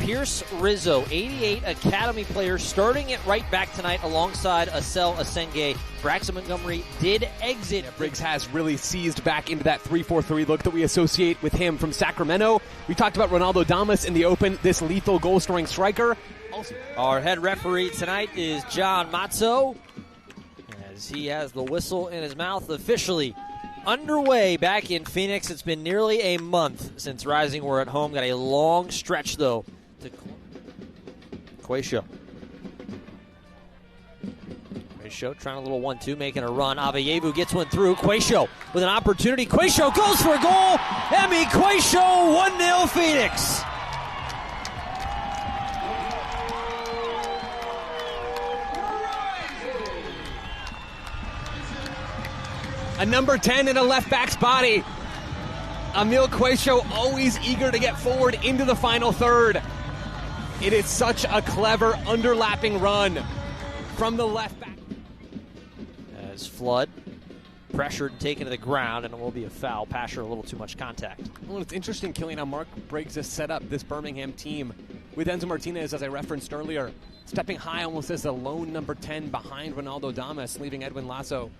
Pierce Rizzo, 88 Academy player, starting it right back tonight alongside Asel Asenge. Braxton Montgomery did exit. Yeah, Briggs has really seized back into that 3-4-3 look that we associate with him from Sacramento. We talked about Ronaldo Damus in the open, this lethal goal-scoring striker. Our head referee tonight is John Mazzo, as he has the whistle in his mouth, officially underway back in Phoenix. It's been nearly a month since Rising were at home. Got a long stretch, though, to Cuello. Cuello trying a little 1-2, making a run. Avayevu gets one through. Cuello with an opportunity. Cuello goes for a goal. Emil Cuello, 1-0 Phoenix. A number 10 in a left back's body. Emil Cuello always eager to get forward into the final third. It is such a clever underlapping run from the left back. As Flood pressured and taken to the ground, and it will be a foul. Pasher, a little too much contact. Well, it's interesting, Killian, how Mark Briggs has set up this Birmingham team with Enzo Martinez, as I referenced earlier, stepping high almost as a lone number 10 behind Ronaldo Damus, leaving Edwin Lasso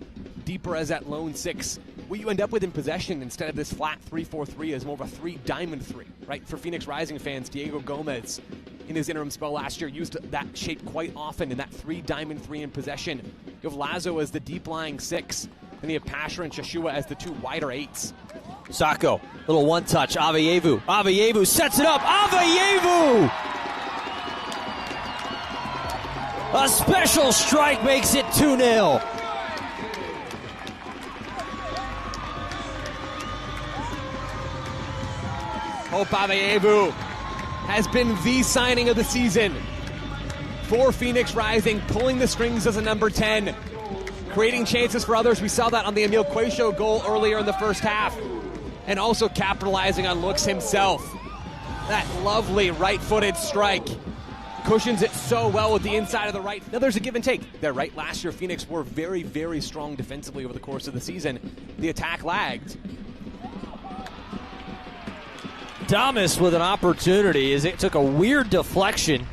deeper as that lone 6. What you end up with in possession instead of this flat 3-4-3 is more of a 3-diamond 3, right? For Phoenix Rising fans, Diego Gomez, in his interim spell last year, used that shape quite often in that 3-diamond 3 in possession. You have Lazo as the deep-lying 6, and you have Pasher and Shashua as the 2 wider 8s. Sacco, little one-touch, Avayevu. Avayevu sets it up, Avayevu! A special strike makes it 2-0. Hope Avayevu has been the signing of the season for Phoenix Rising, pulling the strings as a number 10, creating chances for others. We saw that on the Emil Cuello goal earlier in the first half, and also capitalizing on looks himself. That lovely right-footed strike cushions it so well with the inside of the right. Now there's a give and take there, right? Last year, Phoenix were very, very strong defensively over the course of the season. The attack lagged. Damus with an opportunity as it took a weird deflection.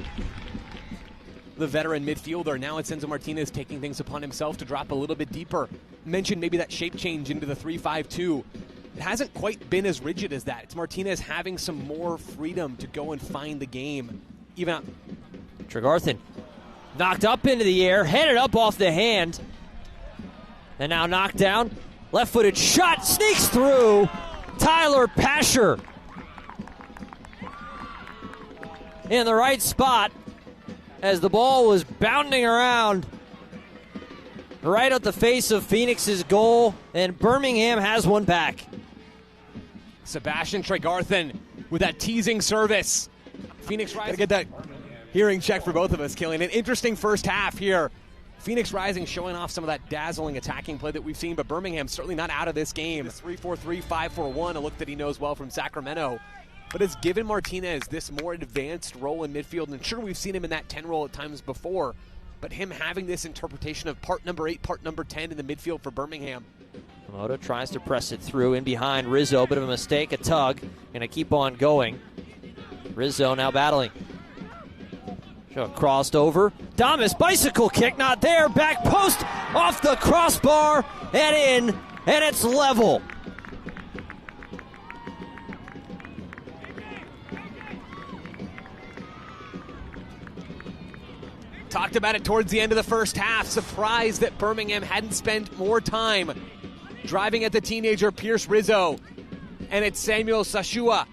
The veteran midfielder, now it's Enzo Martinez taking things upon himself to drop a little bit deeper. Mentioned maybe that shape change into the 3-5-2. It hasn't quite been as rigid as that. It's Martinez having some more freedom to go and find the game. Even out. Tregarthen knocked up into the air, headed up off the hand, and now knocked down. Left-footed shot, sneaks through. Tyler Pasher in the right spot as the ball was bounding around right at the face of Phoenix's goal, and Birmingham has one back. Sebastian Tregarthen with that teasing service. Phoenix Rising. Gotta get that hearing check for both of us, Killian. An interesting first half here. Phoenix Rising showing off some of that dazzling attacking play that we've seen, but Birmingham certainly not out of this game. 3-4-3, 5-4-1, a look that he knows well from Sacramento. But it's given Martinez this more advanced role in midfield, and sure, we've seen him in that 10 role at times before, but him having this interpretation of part number 8, part number 10 in the midfield for Birmingham. Moda tries to press it through in behind Rizzo. Bit of a mistake, a tug. Gonna keep on going. Rizzo now battling. Crossed over. Damus, bicycle kick, not there. Back post, off the crossbar, and in, and it's level. Talked about it towards the end of the first half. Surprised that Birmingham hadn't spent more time driving at the teenager Pierce Rizzo. And it's Samuel Shashua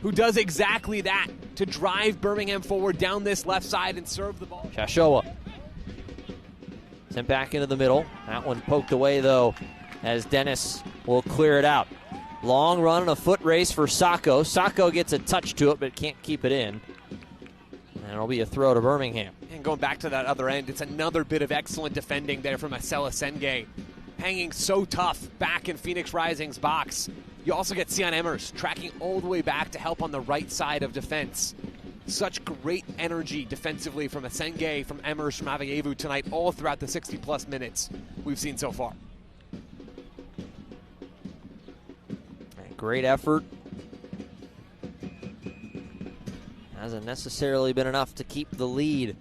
who does exactly that to drive Birmingham forward down this left side and serve the ball. Shashua sent back into the middle. That one poked away, though, as Dennis will clear it out. Long run and a foot race for Sacco. Sacco gets a touch to it, but can't keep it in. And it'll be a throw to Birmingham. And going back to that other end, it's another bit of excellent defending there from Asel Asenge. Hanging so tough back in Phoenix Rising's box. You also get Sian Emmers tracking all the way back to help on the right side of defense. Such great energy defensively from Asenge, from Emmers, from Avayevu tonight, all throughout the 60-plus minutes we've seen so far. Great effort Hasn't necessarily been enough to keep the lead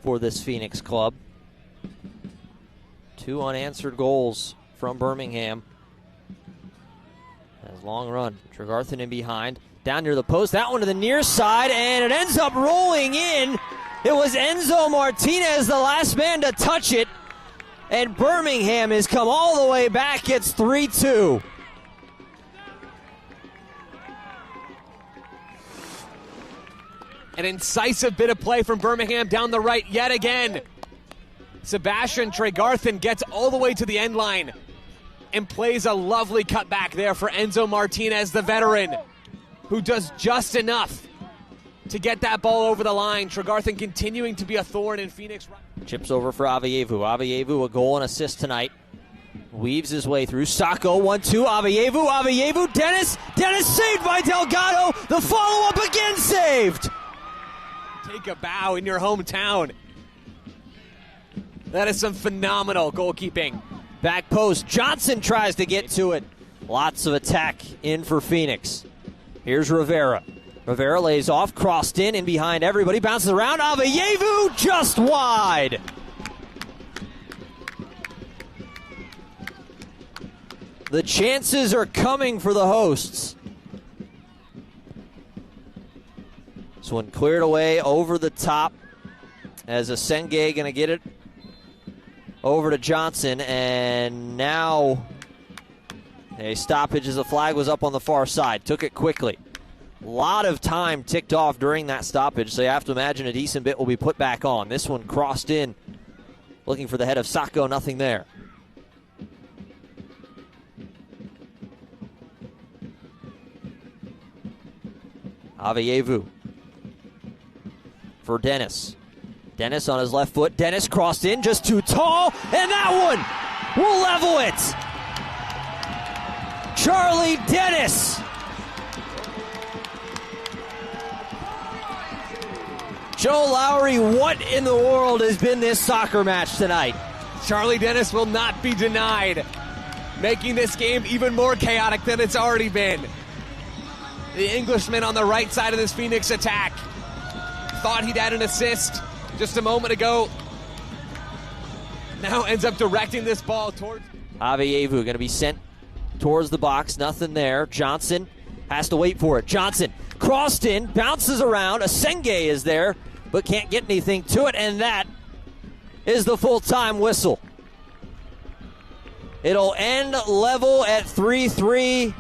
for this Phoenix club. 2 unanswered goals from Birmingham. As long run. Tregarthen in behind. Down near the post. That one to the near side, and it ends up rolling in. It was Enzo Martinez, the last man to touch it. And Birmingham has come all the way back. It's 3-2. An incisive bit of play from Birmingham down the right yet again. Sebastian Tregarthen gets all the way to the end line and plays a lovely cutback there for Enzo Martinez, the veteran, who does just enough to get that ball over the line. Tregarthen continuing to be a thorn in Phoenix. Chips over for Avayevu. Avayevu, a goal and assist tonight. Weaves his way through. Sacco, 1-2. Avayevu. Dennis saved by Delgado. The follow-up again saved. Take a bow in your hometown. That is some phenomenal goalkeeping. Back post. Johnson tries to get to it. Lots of attack in for Phoenix. Here's Rivera. Rivera lays off, crossed in behind everybody, bounces around. Avayevu just wide. The chances are coming for the hosts. This one cleared away over the top as Asenge going to get it over to Johnson, and now a stoppage as the flag was up on the far side. Took it quickly. A lot of time ticked off during that stoppage, so you have to imagine a decent bit will be put back on. This one crossed in, looking for the head of Sacco, nothing there. Avayevu for Dennis. Dennis on his left foot. Dennis crossed in, just too tall, and that one will level it. Charlie Dennis. Joe Lowry, what in the world has been this soccer match tonight? Charlie Dennis will not be denied, making this game even more chaotic than it's already been. The Englishman on the right side of this Phoenix attack thought he'd had an assist just a moment ago. Now ends up directing this ball towards Avayevu going to be sent towards the box. Nothing there. Johnson has to wait for it. Johnson crossed in, bounces around. Asenge is there, but can't get anything to it, and that is the full-time whistle. It'll end level at 3-3.